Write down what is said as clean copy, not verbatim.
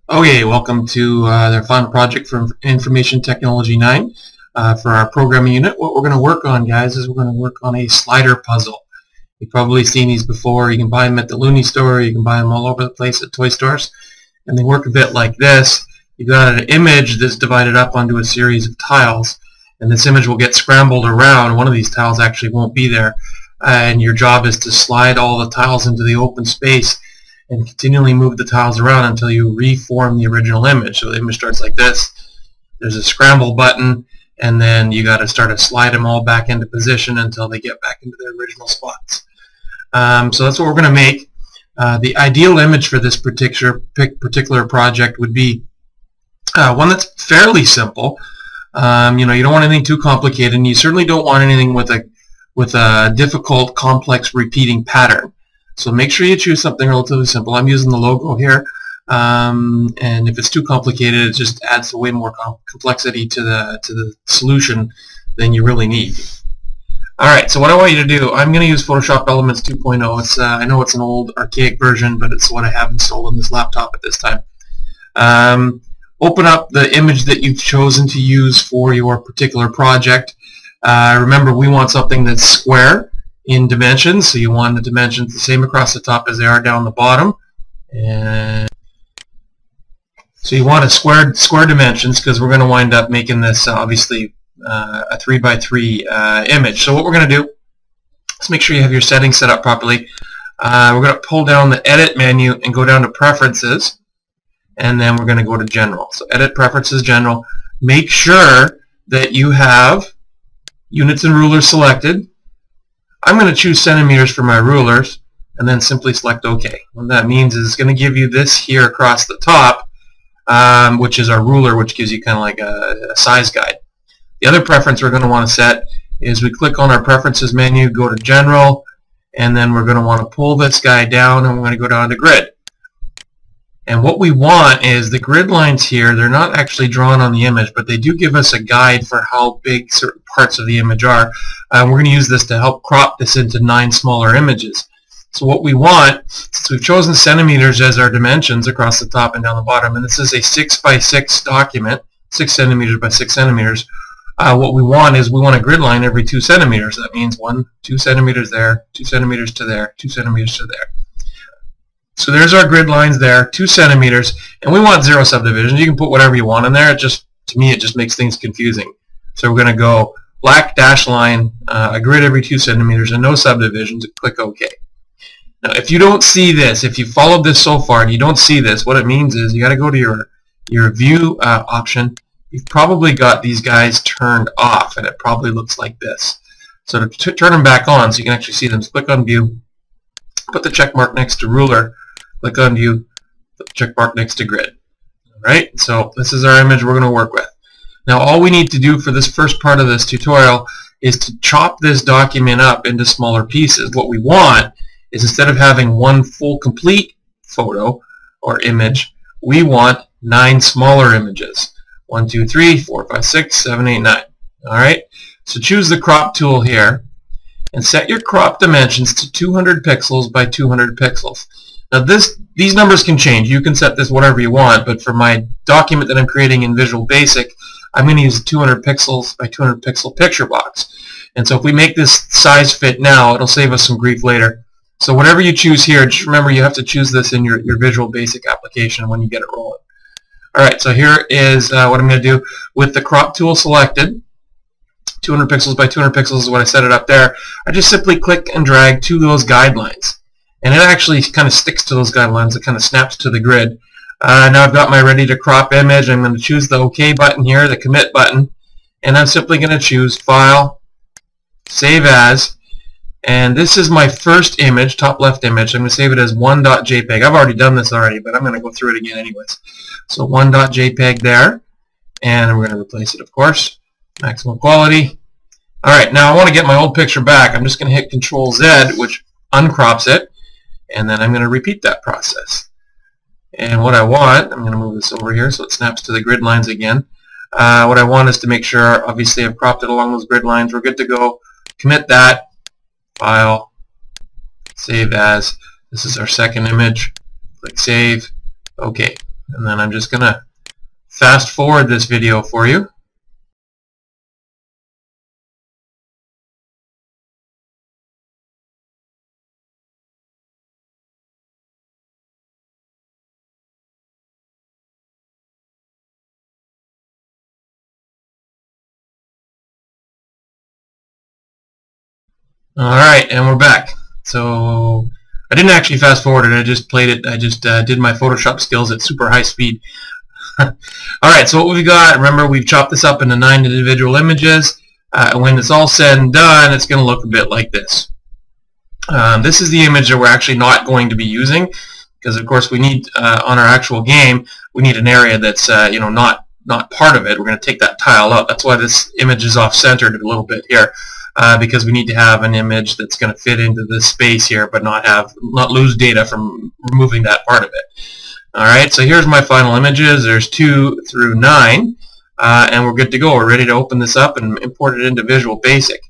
Okay, welcome to their final project from Information Technology 9 for our programming unit. What we're going to work on, guys, is we're going to work on a slider puzzle. You've probably seen these before. You can buy them at the Looney store. You can buy them all over the place at toy stores. And they work a bit like this. You've got an image that's divided up onto a series of tiles. And this image will get scrambled around. One of these tiles actually won't be there. And your job is to slide all the tiles into the open space and continually move the tiles around until you reform the original image. So the image starts like this. There's a scramble button, and then you got to start to slide them all back into position until they get back into their original spots. So that's what we're going to make. The ideal image for this particular project would be one that's fairly simple. You don't want anything too complicated, and you certainly don't want anything with a difficult, complex, repeating pattern. So make sure you choose something relatively simple. I'm using the logo here, and if it's too complicated, it just adds way more complexity to the solution than you really need. All right, so what I want you to do, I'm going to use Photoshop Elements 2.0. I know it's an old, archaic version, but it's what I have installed on this laptop at this time. Open up the image that you've chosen to use for your particular project. Remember, we want something that's square in dimensions, so you want the dimensions the same across the top as they are down the bottom, and so you want a square dimensions because we're going to wind up making this obviously a 3x3 image. So what we're going to do is make sure you have your settings set up properly. We're going to pull down the Edit menu and go down to Preferences, and then we're going to go to General. So Edit, Preferences, General. Make sure that you have Units and Rulers selected. I'm going to choose centimeters for my rulers and then simply select OK. What that means is it's going to give you this here across the top, which is our ruler, which gives you kind of like a size guide. The other preference we're going to want to set is we click on our Preferences menu, go to General, and then we're going to want to pull this guy down, and we're going to go down to Grid. And what we want is the grid lines here, they're not actually drawn on the image, but they do give us a guide for how big certain parts of the image are. We're going to use this to help crop this into 9 smaller images. So what we want, since we've chosen centimeters as our dimensions across the top and down the bottom, and this is a 6x6 document, 6 centimeters by 6 centimeters, what we want is we want a grid line every 2 centimeters. That means 2 centimeters there, 2 centimeters to there, 2 centimeters to there. So there's our grid lines there, 2 centimeters, and we want 0 subdivisions. You can put whatever you want in there. To me, it just makes things confusing. So we're going to go black dash line, a grid every 2 centimeters, and no subdivisions, and click OK. Now, if you don't see this, if you followed this so far and you don't see this, what it means is you got to go to your View option. You've probably got these guys turned off, and it probably looks like this. So to turn them back on so you can actually see them, click on View, put the check mark next to Ruler, click on View, put the check mark next to Grid. Alright, so this is our image we're going to work with. Now all we need to do for this first part of this tutorial is to chop this document up into smaller pieces. What we want is, instead of having one full complete photo or image, we want 9 smaller images. 1, 2, 3, 4, 5, 6, 7, 8, 9. Alright, so choose the crop tool here and set your crop dimensions to 200 pixels by 200 pixels. Now these numbers can change. You can set this whatever you want, but for my document that I'm creating in Visual Basic, I'm going to use a 200 pixels by 200 pixel picture box. And so if we make this size fit now, it'll save us some grief later. So whatever you choose here, just remember you have to choose this in your Visual Basic application when you get it rolling. Alright, so here is what I'm going to do. With the crop tool selected, 200 pixels by 200 pixels is what I set it up there. I just simply click and drag to those guidelines. And it actually kind of sticks to those guidelines. It kind of snaps to the grid. Now I've got my ready to crop image. I'm going to choose the OK button here, the commit button. And I'm simply going to choose File, Save As. And this is my first image, top left image. I'm going to save it as 1.jpg. I've already done this already, but I'm going to go through it again anyways. So 1.jpg there. And we're going to replace it, of course. Maximum quality. Alright, now I want to get my old picture back. I'm just going to hit Control-Z, which uncrops it. And then I'm going to repeat that process. And what I want, I'm going to move this over here so it snaps to the grid lines again. What I want is to make sure, obviously I've cropped it along those grid lines. We're good to go. Commit that. File. Save as. This is our second image. Click Save. OK. And then I'm just going to fast forward this video for you. Alright, and we're back. So I didn't actually fast forward it, I just played it. I just did my Photoshop skills at super high speed. Alright, so what we've got, remember we've chopped this up into 9 individual images. When it's all said and done, it's going to look a bit like this. This is the image that we're actually not going to be using, because of course we need, on our actual game, we need an area that's not part of it. We're going to take that tile out. That's why this image is off-centered a little bit here. Because we need to have an image that's going to fit into this space here, but not lose data from removing that part of it. All right, so here's my final images. There's 2 through 9, and we're good to go. We're ready to open this up and import it into Visual Basic.